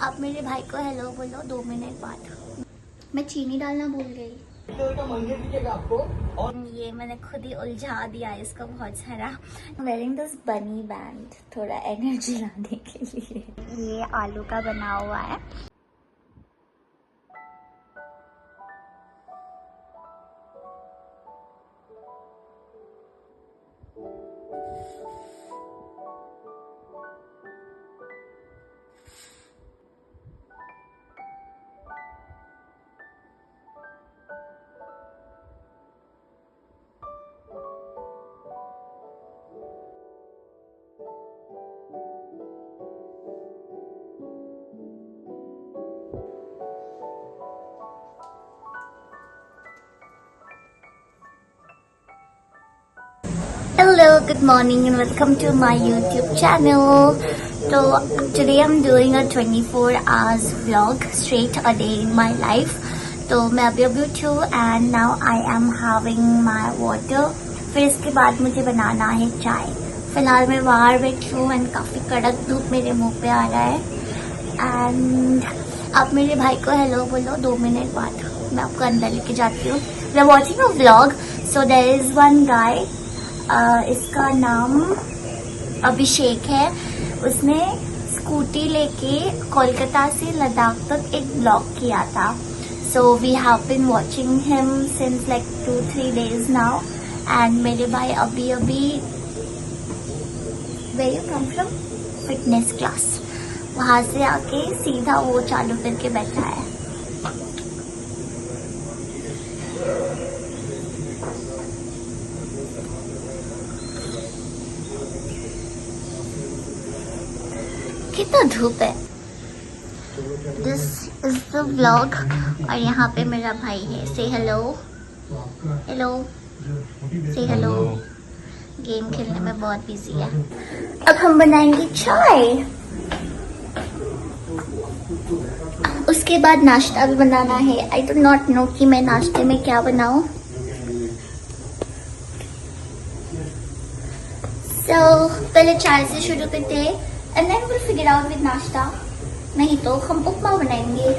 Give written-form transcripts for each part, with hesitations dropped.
आप मेरे भाई को हेलो बोलो 2 मिनट बाद। मैं चीनी डालना भूल गई। आपको और ये मैंने खुद ही उलझा दिया इसको बहुत सारा। वेयरिंग दिस बनी बैंड थोड़ा एनर्जी लाने के लिए। ये आलू का बना हुआ है। Hello, good morning and welcome to my YouTube channel. So today I'm doing a 24 hours vlog, straight a day in my life. तो मैं अभी उठी हूँ and now I am having my water. फिर इसके बाद मुझे बनाना है चाय। फिलहाल मैं बाहर बैठी हूँ and काफ़ी कड़क धूप मेरे मुंह पे आ रहा है। and आप मेरे भाई को हेलो बोलो 2 मिनट बाद। मैं आपको अंदर लेके जाती हूँ। We are watching a vlog. So there is one guy. इसका नाम अभिषेक है। उसने स्कूटी लेके कोलकाता से लद्दाख तक एक ब्लॉग किया था। So we have been watching him since like 2-3 days now. And मेरे भाई अभी where you come from fitness class, वहां से आके सीधा वो चालू करके बैठा है। कितना धूप है। This is the vlog. और यहाँ पे मेरा भाई है। से हेलो हेलो से हेलो। गेम खेलने में बहुत बिजी है। अब हम बनाएंगे चाय। उसके बाद नाश्ता भी बनाना है। आई डू नॉट नो कि मैं नाश्ते में क्या बनाऊं। So, पहले चाय से शुरू करते हैं and then we'll figure out with नाश्ता। नहीं तो हम उपमा बनाएंगे।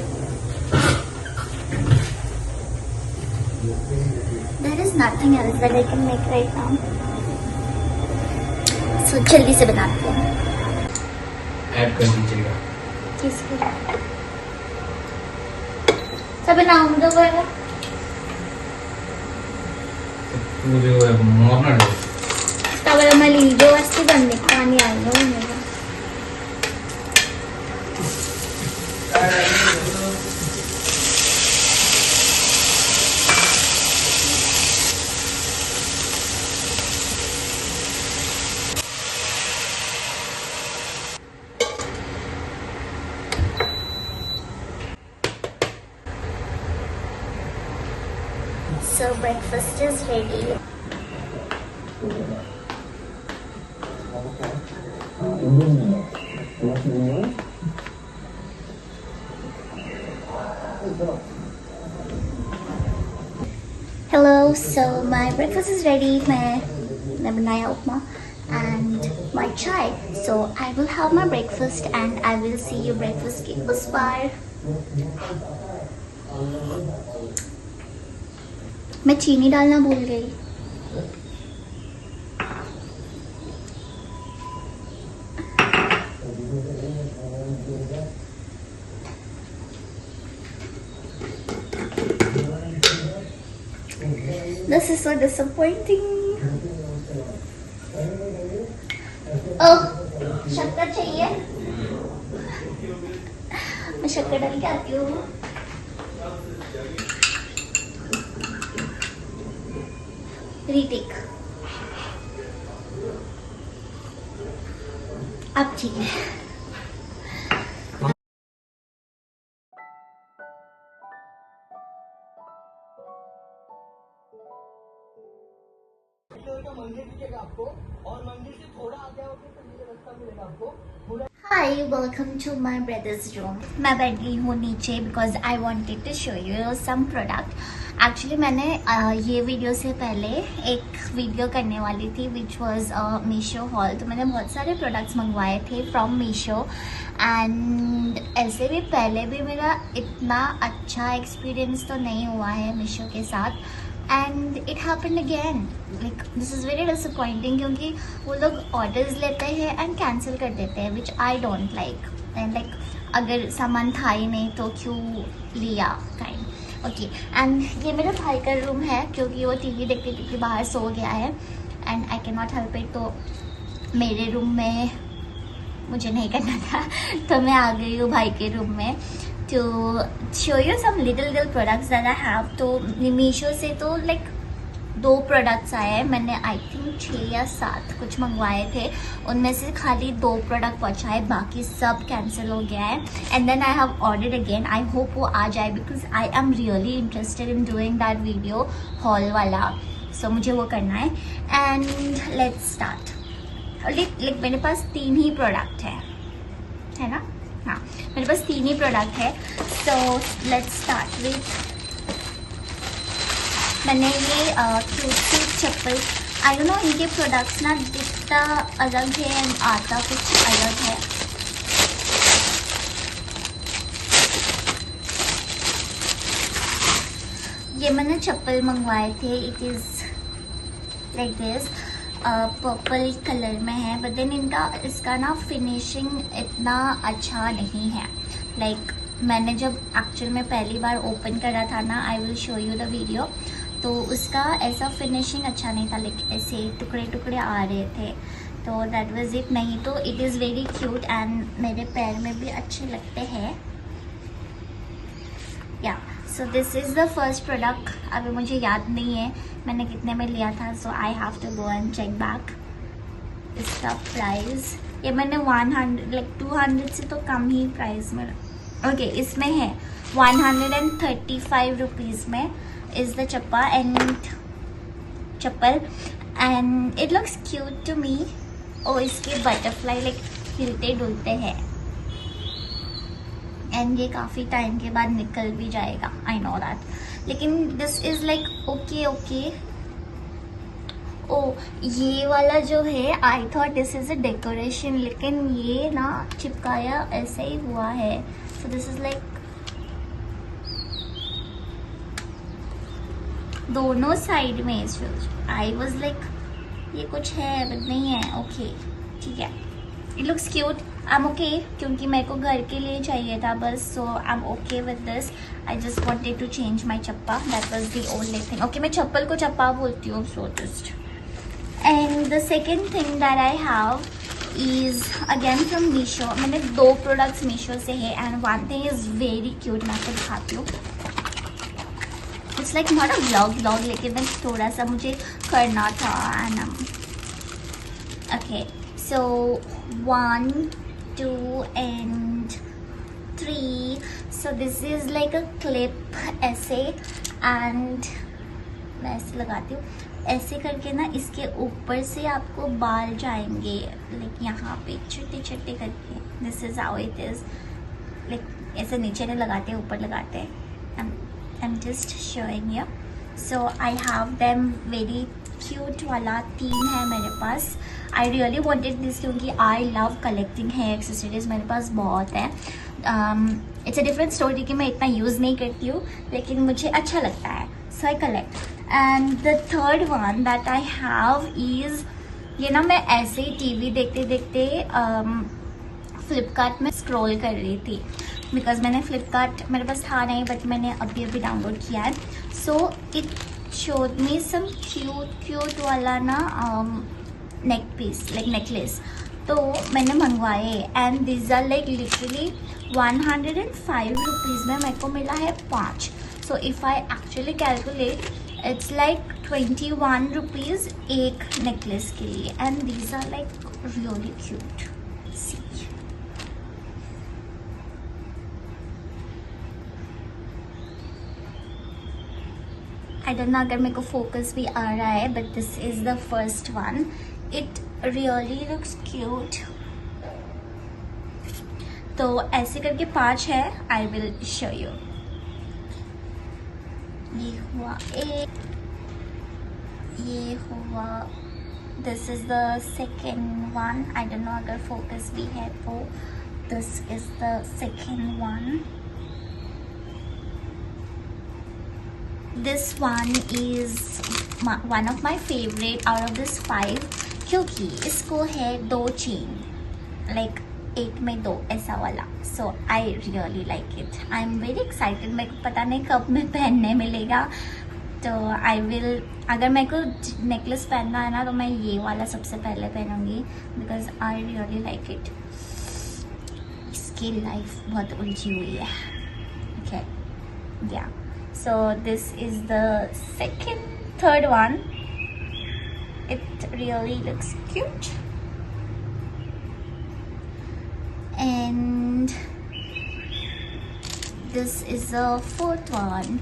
There is nothing else that I can make right now. So जल्दी से बनाते हैं। ऐड कर दीजिएगा। किसको? सब नाम दो बड़ा। पूरे मॉर्नर है। तब मैं लीडो वस्ती बनने पानी आएगा मेरा। So breakfast is ready. Hello, so my breakfast is ready. मैं बनाया उपमा and my chai. So I will have my breakfast and I will see you breakfast के उस पार। मैं चीनी डालना भूल गई। This is so disappointing. Oh, शक्कर चाहिए? मैं शक्कर डाल के आती हूँ। रीटेक। अब ठीक है। मंदिर दिखेगा आपको और मंदिर से थोड़ा आगे आओगे तो ये रास्ता मिलेगा आपको। Hi, welcome to my brother's room. मैं बैठ गई हूँ नीचे because I wanted to show you some product. Actually मैंने ये वीडियो से पहले एक वीडियो करने वाली थी विच वॉज मीशो हॉल। तो मैंने बहुत सारे प्रोडक्ट्स मंगवाए थे फ्रॉम मीशो एंड ऐसे भी पहले भी मेरा इतना अच्छा एक्सपीरियंस तो नहीं हुआ है मीशो के साथ। And it happened again, like this is very disappointing क्योंकि वो लोग ऑर्डर्स लेते हैं एंड कैंसिल कर देते हैं which I don't like. And like अगर सामान था ही नहीं तो क्यों लिया काइंड। ओके, एंड ये मेरे भाई का रूम है क्योंकि वो टीवी देखते देखते बाहर सो गया है and I can not help it. तो मेरे रूम में मुझे नहीं करना था तो मैं आ गई हूँ भाई के रूम में to show you some little products that I have। तो मीशो से तो लाइक 2 प्रोडक्ट्स आए हैं। मैंने आई थिंक 6 या 7 कुछ मंगवाए थे, उनमें से खाली 2 प्रोडक्ट पहुँचाए, बाकी सब कैंसिल हो गया है। And then I have ordered again. I hope वो आ जाए because I am really interested in doing that video haul वाला। सो मुझे वो करना है एंड लेट्स स्टार्ट। लाइक मेरे पास 3 ही प्रोडक्ट है ना? हाँ, मेरे पास 3 ही प्रोडक्ट है। सो लेट्स स्टार्ट विथ, मैंने ये cute chappal, I don't no इनके प्रोडक्ट्स ना दिखता अलग है एंड आता कुछ अलग है। ये मैंने चप्पल मंगवाए थे, it is like this purple colour में है, बट देन इसका ना फिनिशिंग इतना अच्छा नहीं है। लाइक मैंने जब एक्चुअल में पहली बार ओपन करा था ना, आई will show you the video, तो उसका ऐसा फिनिशिंग अच्छा नहीं था, लाइक ऐसे टुकड़े टुकड़े आ रहे थे। तो दैट वाज इट। नहीं तो it is very cute and मेरे पैर में भी अच्छे लगते हैं। या so this is the first product. अभी मुझे याद नहीं है मैंने कितने में लिया था, so I have to go and check back इसका प्राइस। ये मैंने 100 लाइक 200 से तो कम ही प्राइस में। ओके, इसमें है 135 रुपीज़ में is the chappal and it looks cute to me. और इसके बटरफ्लाई लाइक हिलते डुलते हैं एंड ये काफ़ी टाइम के बाद निकल भी जाएगा, आई नो दैट। लेकिन दिस इज़ लाइक ओके। ओ, ये वाला जो है I thought this is a decoration, लेकिन ये ना चिपकाया ऐसे ही हुआ है। सो दिस इज़ लाइक दोनों साइड में। आई वॉज लाइक ये कुछ है बट नहीं है। ओके, ठीक है, it looks cute. I am okay क्योंकि मेरे को घर के लिए चाहिए था बस। So I am okay with this. I just wanted to change my चप्पा, that was the only thing. Okay, मैं चप्पल को चप्पा बोलती हूँ, so just. And the second thing that I have is again from Meesho. मैंने 2 प्रोडक्ट्स मीशो से है and one thing is very cute. मैं आपको दिखाती हूँ। It's like not a vlog लेकिन मैं थोड़ा सा मुझे करना था and okay. So 1 2 and 3। so this is like a clip ऐसे एंड मैं ऐसे लगाती हूँ। ऐसे करके ना इसके ऊपर से आपको बाल जाएंगे लाइक यहाँ पे छोटे छोटे करके। This is how it is. Like ऐसे नीचे नहीं लगाते, ऊपर लगाते हैं। I am just showing you. So I have them very cute वाला 3 है मेरे पास। आई रियली वॉन्टेड दिस क्योंकि I love collecting hair accessories, मेरे पास बहुत है। इट्स अ डिफरेंट स्टोरी कि मैं इतना यूज़ नहीं करती हूँ लेकिन मुझे अच्छा लगता है, so I collect. And the third one that I have is, ये ना मैं ऐसे ही टीवी देखते देखते फ्लिपकार्ट में स्क्रॉल कर रही थी बिकॉज मैंने फ्लिपकार्ट मेरे पास था नहीं बट मैंने अभी डाउनलोड किया है। So it showed me some cute वाला ना नेक पीस लाइक नेकलेस, तो मैंने मंगवाए and these are like literally 105 rupees में मेरे को मिला है 5। So if I actually calculate it's like 21 rupees एक नेकलेस के लिए and these are like really cute. See I don't know अगर मेरे को फोकस भी आ रहा है but this is the first one. It really looks cute. तो ऐसे करके 5 है. I will show you. ये हुआ एक, ये हुआ, this is the second one. I don't know अगर फोकस भी है तो. This is the second one. This one is one of my favourite out of this 5 क्योंकि इसको है 2 चेन, लाइक 8 में 2 ऐसा वाला. So I really like it. I am very excited. मेरे को पता नहीं कब मैं पहनने मिलेगा. तो आई विल, अगर मेरे को नेकलेस पहनना है ना तो मैं ये वाला सबसे पहले पहनूंगी because I really like it. इसकी लाइफ बहुत उलझी हुई है. Okay yeah, so this is the third one. It really looks cute. And this is the 4th one.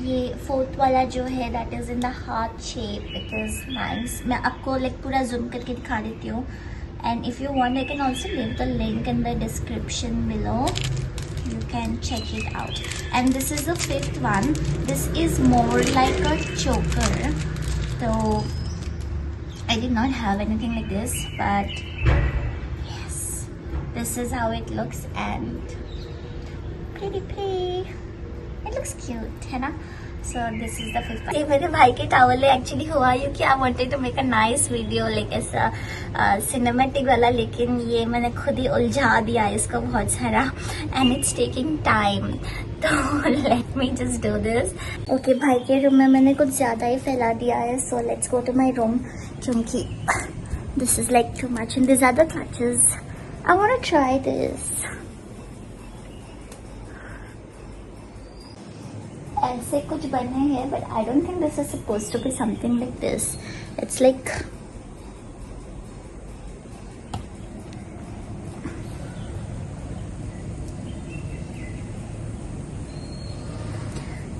ये 4th वाला जो है that is in the heart shape. It is nice. मैं आपको like पूरा zoom करके दिखा देती हूँ. And if you want, I can also leave the link in the description below. You can check it out. And this is the 5th one. This is more like a choker. So I did not have anything like this, but yes, this is how it looks and pretty. It looks cute, है ना? So this is the 5th one. ये मेरे भाई के towel है. Actually हुआ ये कि I wanted to make a nice video like ऐसा सिनेमेटिक वाला, लेकिन ये मैंने खुद ही उलझा दिया इसको बहुत सारा and it's taking time. तो let me just do this. Okay, भाई के रूम में मैंने कुछ ज़्यादा ही फैला दिया है. So let's go to my room क्योंकि this is like too much and these are the clutches. I want to try this. ऐसे कुछ बने हैं but I don't think this is supposed to be something like this. It's like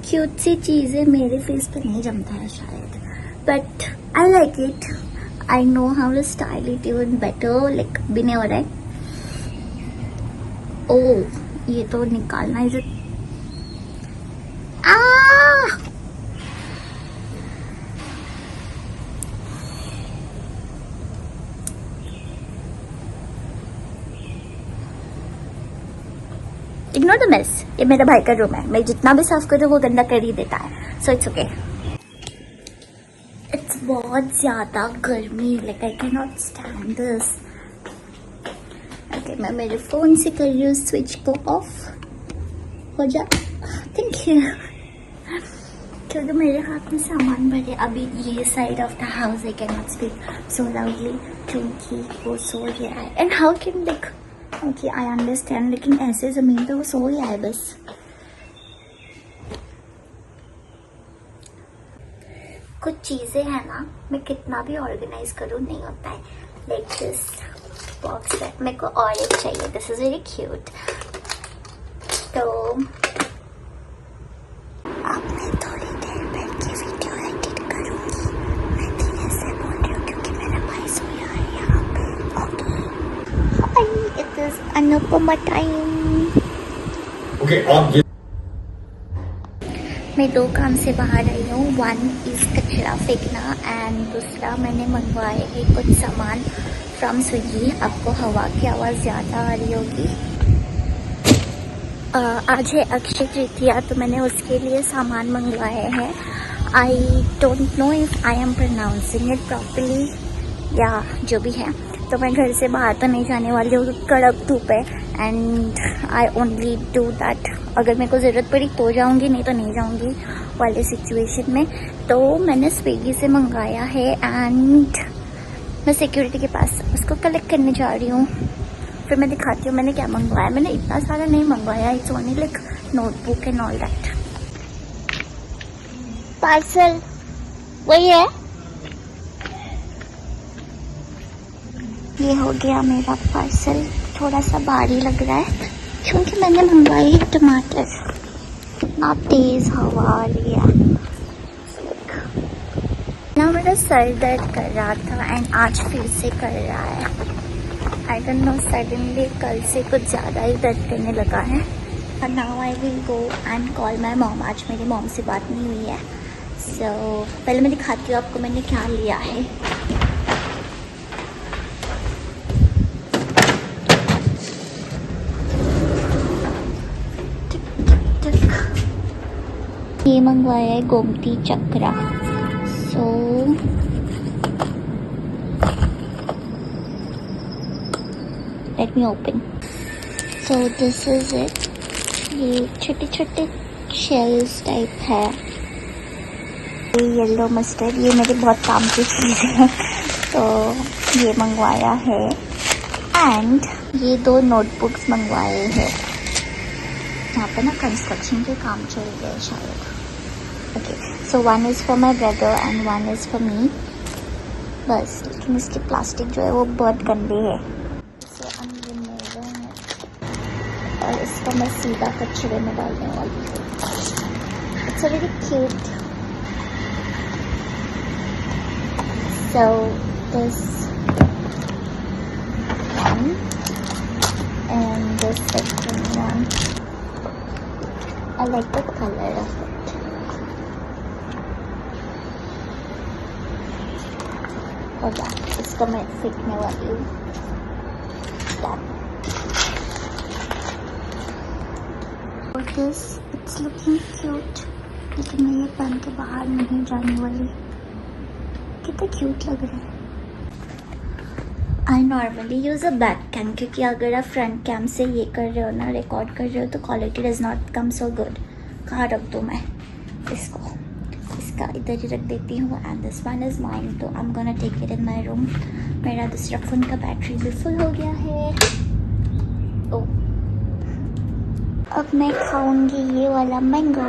cute सी चीज़ें मेरे face पे नहीं जमता है शायद, but I like it. I know how to style it even better. Like भी नहीं हो रहा है. Oh, ये तो निकालना है. Ignore the mess. ये मेरे भाई का रूम है. मैं जितना भी साफ करूँ वो गंदा कर ही देता है. So it's okay. इट्स बहुत ज्यादा गर्मी. Like I can not stand this. Okay, मैं मेरे फोन से कर रही हूँ स्विच को ऑफ. हो जा. Thank you. क्योंकि मेरे हाथ में सामान भरे. अभी ये side of the house I can not speak so loudly क्योंकि वो सो रहा है. And how can like, okay I understand, लेकिन ऐसे जमीन पे वो सो रहा है बस. कुछ चीजें हैं ना, मैं कितना भी ऑर्गेनाइज करूँ नहीं होता है. लाइक दिस बॉक्स सेट मेरे को और एक चाहिए. This is very cute. तो अब मैं थोड़ी देर बैठ के वीडियो एडिट करूँगी. मैं भी ऐसे बोल रही हूँ क्योंकि मेरा भाई सोया है यहाँ पे. Okay, it is Anupama time. Okay, आप मैं 2 काम से बाहर आई हूँ. 1 इज कचरा फेंकना एंड दूसरा मैंने मंगवाए है कुछ सामान फ्रॉम स्विगी. आपको हवा की आवाज़ ज़्यादा आ रही होगी. आज है अक्षय तृतीया तो मैंने उसके लिए सामान मंगवाए हैं. आई don't know if I am pronouncing it properly या जो भी है. तो मैं घर से बाहर तो नहीं जाने वाली हूँ. कड़क धूप है and I only do that अगर मेरे को ज़रूरत पड़ी तो जाऊँगी, नहीं तो नहीं जाऊँगी वाले सिचुएशन में. तो मैंने स्विगी से मंगाया है एंड मैं सिक्योरिटी के पास उसको कलेक्ट करने जा रही हूँ. फिर मैं दिखाती हूँ मैंने क्या मंगवाया. मैंने इतना सारा नहीं मंगवाया. It's only like notebook and all that. Parcel वही है. ये हो गया मेरा पार्सल. थोड़ा सा भारी लग रहा है क्योंकि मैंने मंगवाई है टमाटर. इतना तेज हवा आ रही है. ना मेरा सर दर्द कर रहा था एंड आज फिर से कर रहा है. आई डोंट नो, सडनली कल से कुछ ज़्यादा ही दर्द करने लगा है. And now I will go and call my mom. आज मेरी मॉम से बात नहीं हुई है. So पहले मैं दिखाती हूँ आपको मैंने क्या लिया है. ये मंगवाया है गोमती चक्रा. So let me open. So this is it. ये छोटे छोटे शेल्स टाइप है. ये येलो मस्टर्ड, ये मेरे बहुत काम की चीज़ है तो ये मंगवाया है. एंड ये 2 नोटबुक्स मंगवाए हैं. यहाँ पे ना कंस्ट्रक्शन के काम चल रहे हैं शायद. Okay, so 1 is for my brother and 1 is for me. बस, लेकिन इसकी प्लास्टिक जो है वो बहुत गंदी है. और इसको मैं सीधा कचरे में डालने वाली हूँ. It's a very cute. So this one and this second one. I like the colour of it. और इसको मैं फेंकने वाली हूँ. This it's looking cute, लेकिन मैं ये पहन के बाहर नहीं जाने वाली. कितना क्यूट लग रहा है. I normally use a back cam क्योंकि अगर आप फ्रंट कैम से ये कर रहे हो ना, रिकॉर्ड कर रहे हो तो quality does not come so good. कहाँ रख दूँ मैं इसको? इसका इधर ही रख देती हूँ. And this one is mine, तो I am gonna take it in my room. मेरा दूसरा फ़ोन का बैटरी भी फुल हो गया है. ओह, अब मैं खाऊंगी ये वाला मैंगो.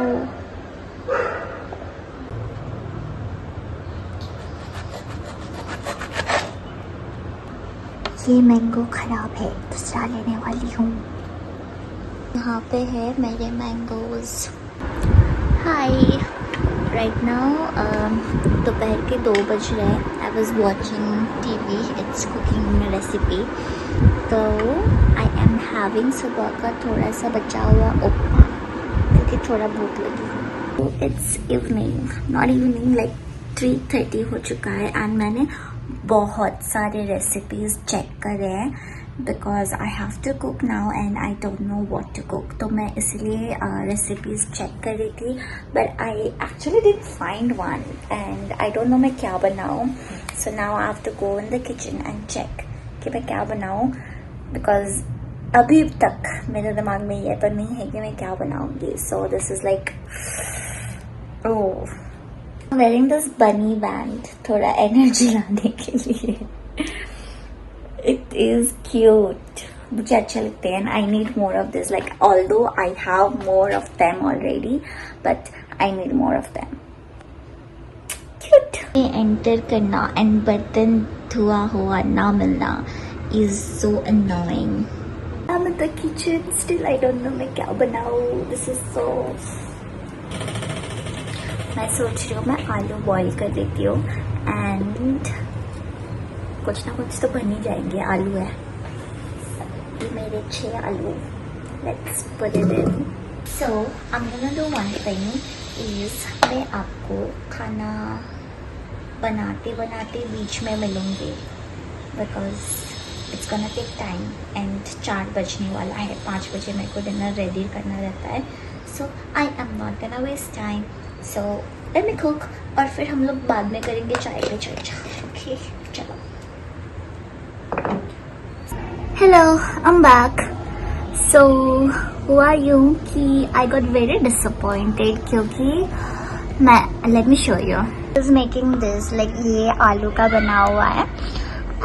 ये मैंगो खराब है, दूसरा लेने वाली हूँ. यहाँ पे है मेरे मैंगोज. हाय, राइट नाउ दोपहर के 2 बज रहे हैं. I was watching TV. It's cooking recipe. तो आई एम हैविंग सुबह का थोड़ा सा बचा हुआ उपमा क्योंकि थोड़ा भूख लगी. It's evening, not evening, like 3:30 हो चुका है. एंड मैंने बहुत सारे रेसिपीज़ चेक करे हैं because I have to cook now and I don't know what to cook. तो मैं इसलिए रेसिपीज़ चेक कर रही थी but I actually didn't find one and I don't know मैं क्या बनाऊँ. So now I have to go in the kitchen and check कि मैं क्या बनाऊँ. बिकॉज अभी तक मेरे दिमाग में ये तो नहीं है कि मैं क्या बनाऊंगी. सो this is like wearing this बनी बैंड थोड़ा एनर्जी लाने के लिए. इट इज क्यूट, मुझे अच्छा लगते हैं. I need more of this. Like although I have more of them already but I need more of them. Cute. Enter करना एंड बर्तन धुआ हुआ ना मिलना is so annoying. I'm in the kitchen still. I don't know मैं क्या बनाऊँ. This is so. मैं सोच रही हूँ मैं आलू बॉईल कर देती हूँ एंड कुछ ना कुछ तो बन ही जाएंगे. आलू है ये मेरे 6 आलू. Let's put it in. So I'm gonna do one thing is मैं आपको खाना बनाते बनाते बीच में मिलूँगी because it's gonna take time and 4 बजने वाला है. 5 बजे मेरे को डिनर रेडी करना रहता है. So I am not gonna waste time. So let me cook और फिर हम लोग बाद में करेंगे चाय पे चर्चा. ओके, चलो. Hello, I am back. So हुआ यूँ कि आई गॉट वेरी डिसअपॉइंटेड क्योंकि मैं let me show you is making this. Like ये आलू का बना हुआ है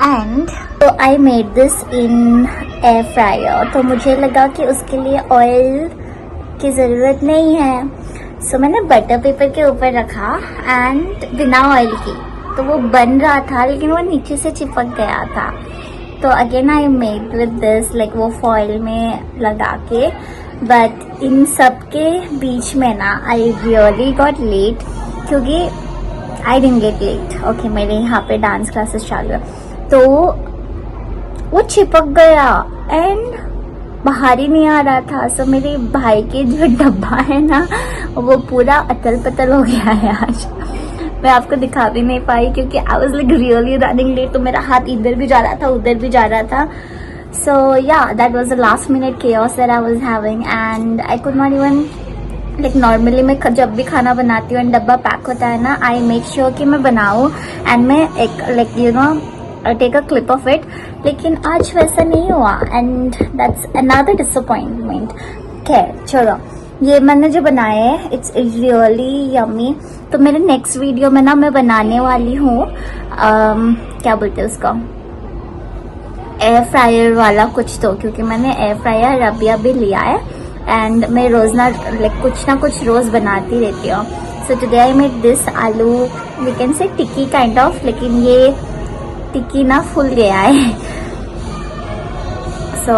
एंड तो I made this in air fryer. तो मुझे लगा कि उसके लिए ऑयल की ज़रूरत नहीं है. सो मैंने बटर पेपर के ऊपर रखा एंड बिना ऑयल की तो वो बन रहा था लेकिन वो नीचे से चिपक गया था. तो again I made with this like वो फॉइल में लगा के. बट इन सब के बीच में ना आई रियली गॉट लेट क्योंकि I didn't get late. Okay, मेरे यहाँ पे डांस क्लासेस चालू है, तो वो चिपक गया एंड बाहर ही नहीं आ रहा था। सो मेरे भाई के जो डब्बा है ना, वो पूरा अतल पतल हो गया है आज। मैं आपको दिखा भी नहीं पाई क्योंकि I was like really running late, तो मेरा हाथ इधर भी जा रहा था उधर भी जा रहा था। सो या, that was the last minute chaos that I was having and I could not even like normally मैं जब भी खाना बनाती हूँ एंड डब्बा पैक होता है ना, आई मेक श्योर कि मैं बनाऊँ एंड मैं एक like you know take a clip of it, लेकिन आज वैसा नहीं हुआ एंड दैट्स अनदर डिसअपॉइंटमेंट। खैर चलो, ये मैंने जो बनाया है इट्स रियली यम्मी। तो मेरे नेक्स्ट वीडियो में ना मैं बनाने वाली हूँ क्या बोलते हैं उसका, एयर फ्रायर वाला कुछ, तो क्योंकि मैंने एयर फ्रायर अभी लिया है एंड मैं रोज ना लाइक कुछ ना कुछ रोज बनाती रहती हूँ। So today I made this आलू we can say tikki kind of, लेकिन ये टिक्की ना फूल गया है। So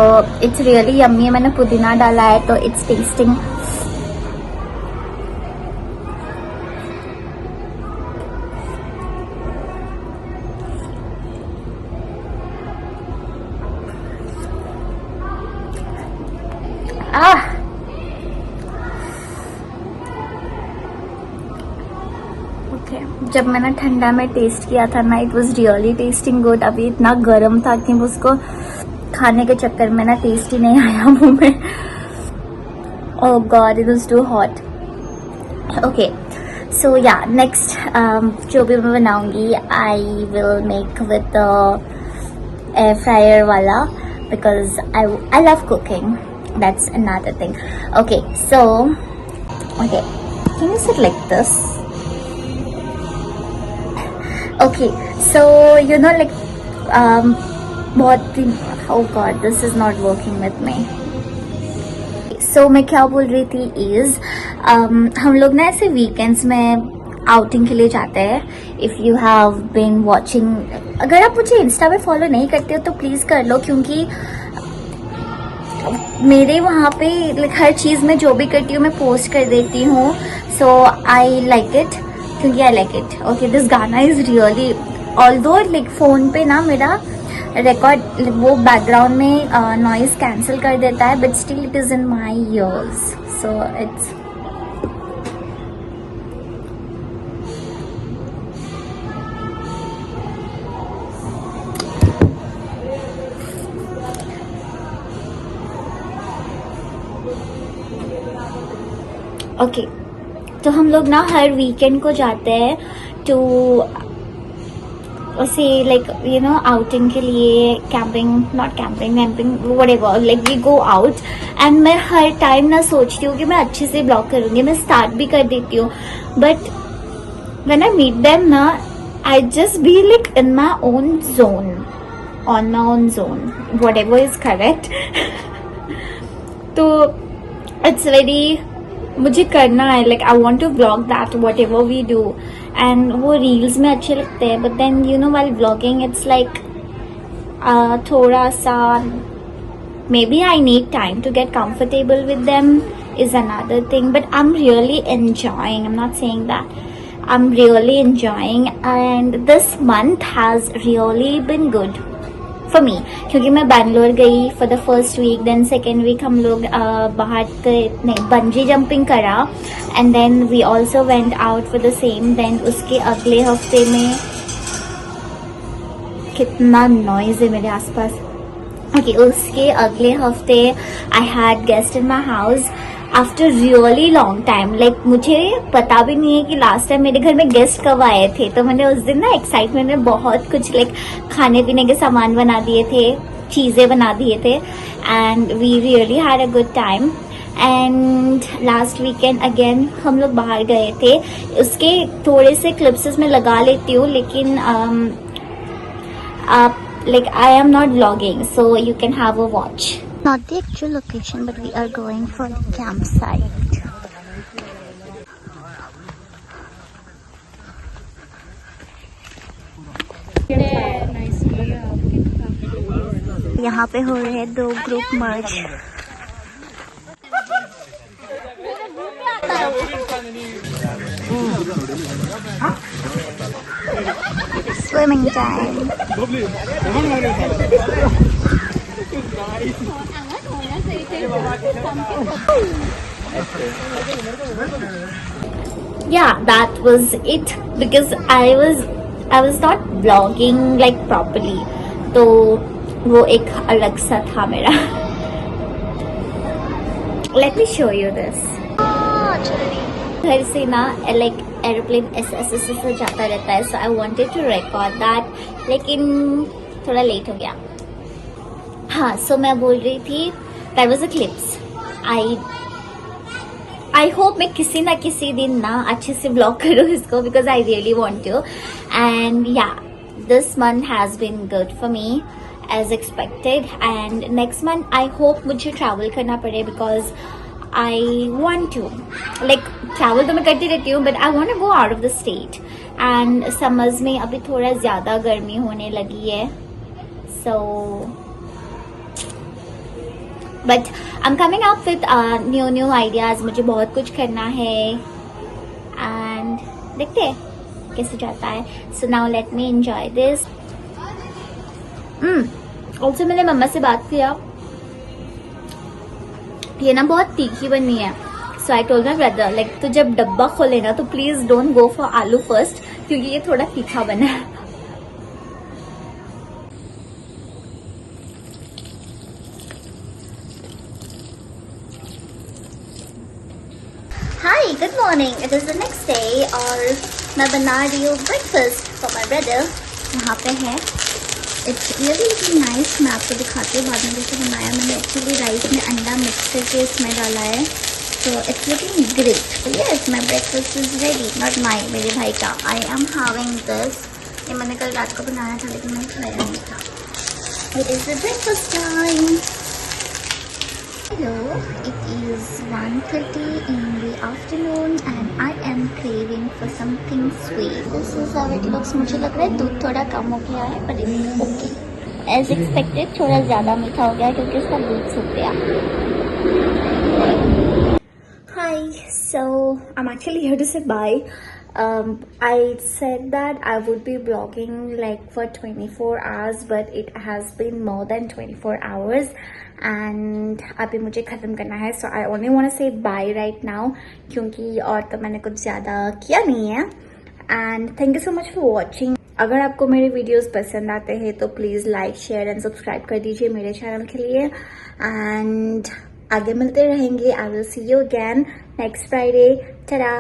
it's really yummy. मैंने पुदीना डाला है तो इट्स टेस्टिंग। जब मैंने ठंडा में टेस्ट किया था ना, it was really testing good. अभी इतना गर्म था कि उसको खाने के चक्कर में ना टेस्ट ही नहीं आया मुंह में। Oh god, it was too hot. Okay, so yeah next जो भी मैं बनाऊंगी I will make with air fryer वाला, because I love cooking, that's another thing. Okay, so okay, can you sit like this? Okay, so you know like oh god, this is not working with me. So मैं क्या बोल रही थी is हम लोग ना ऐसे वीकेंड्स में आउटिंग के लिए जाते हैं। If you have been watching, अगर आप मुझे इंस्टा पे फॉलो नहीं करते हो तो प्लीज़ कर लो, क्योंकि मेरे वहाँ पे like हर चीज़ में जो भी करती हूँ मैं पोस्ट कर देती हूँ। सो आई लाइक इट, क्योंकि I like it. Okay, this गाना is really, although like phone पे ना मेरा रिकॉर्ड वो बैकग्राउंड में नॉइज कैंसिल कर देता है, but still it is in my years, so it's okay. तो हम लोग ना हर वीकेंड को जाते हैं टू ऐसे लाइक यू नो आउटिंग के लिए, camping, not camping, vamping, whatever, like we go out. And मैं हर टाइम ना सोचती हूँ कि मैं अच्छे से ब्लॉग करूँगी, मैं स्टार्ट भी कर देती हूँ, but when I meet them ना I just be like in my own zone, on my own zone, whatever is correct. तो इट्स वेरी, मुझे करना है like I want to blog that whatever we do, and वो reels में अच्छे लगते हैं, but then you know while blogging it's like थोड़ा सा maybe I need time to get comfortable with them is another thing, but I'm really enjoying, I'm not saying that, I'm really enjoying, and this month has really been good for me, क्योंकि मैं बैंगलोर गई for the first week, then second week हम लोग बाहर नहीं bungee jumping करा, and then we also went out for the same. देन उसके अगले हफ्ते में, कितना नॉइज है मेरे आसपास। ओके, उसके अगले हफ्ते I had guest in my house after really long time. Like मुझे पता भी नहीं है कि लास्ट टाइम मेरे घर में गेस्ट कब आए थे, तो मैंने उस दिन ना एक्साइटमेंट में बहुत कुछ लाइक खाने पीने के सामान बना दिए थे, चीज़ें बना दिए थे, and we really had a good time. And last weekend again हम लोग बाहर गए थे, उसके थोड़े से क्लिप्स में लगा लेती हूँ, लेकिन like I am not vlogging, so you can have a watch. Not the actual location, but we are going for the campsite. यहाँ पे हो रहे हैं 2 group merge. swimming time. Yeah, that was it because I was not vlogging like properly. तो वो एक अलग सा था मेरा. Let me show you this. घर से ना लाइक एरोप्लेन ऐसे ऐसे ऐसे जाता रहता है, so I wanted to record that, लेकिन थोड़ा लेट हो गया. हाँ, so मैं बोल रही थी that was a clips. I hope मैं किसी ना किसी दिन ना अच्छे से vlog करूँ इसको because I really want to. And yeah, this month has been good for me as expected. And next month I hope मुझे travel करना पड़े because I want to. Like travel तो मैं करती रहती हूँ but I want to go out of the state. And summers में अभी थोड़ा ज़्यादा गर्मी होने लगी है. So but I'm coming up with new ideas. मुझे बहुत कुछ करना है and देखते हैं कैसे जाता है. So now let me enjoy this. Also मैंने मम्मा से बात किया, ये ना बहुत तीखी बनी है. So I told my brother like तो जब डब्बा खोले ना तो please don't go for आलू first क्योंकि ये थोड़ा तीखा बना है. Hi, good morning. It is the next day और मैं बना रही हूँ breakfast for my brother. यहाँ पे है. It's really looking nice. मैं आपको दिखाती हूँ बाद में कैसे बनाया. मैंने एक्चुअली राइस में अंडा मिक्स करके इसमें डाला है. So it's looking great. So yes, my breakfast is ready. Not mine, मेरे भाई का. I am having this. ये मैंने कल रात को बनाया था लेकिन मैंने खाया नहीं था. It is the breakfast time. Hello, it is 1:30 in the afternoon and I am craving for something sweet. This is how it looks. मुझे लग रहा है दूध थोड़ा कम हो गया है but it's okay. As expected थोड़ा ज़्यादा मीठा हो गया क्योंकि इसका दूध सूख गया. Hi, so I'm actually here to say bye. I said that I would be vlogging like for 24 hours but it has been more than 24 hours and अभी मुझे ख़त्म करना है. So I only want to say bye right now क्योंकि और तो मैंने कुछ ज़्यादा किया नहीं है. And thank you so much for watching. अगर आपको मेरे वीडियोस पसंद आते हैं तो please like share and subscribe कर दीजिए मेरे चैनल के लिए. एंड आगे मिलते रहेंगे. I will see you again next Friday. Ta-da!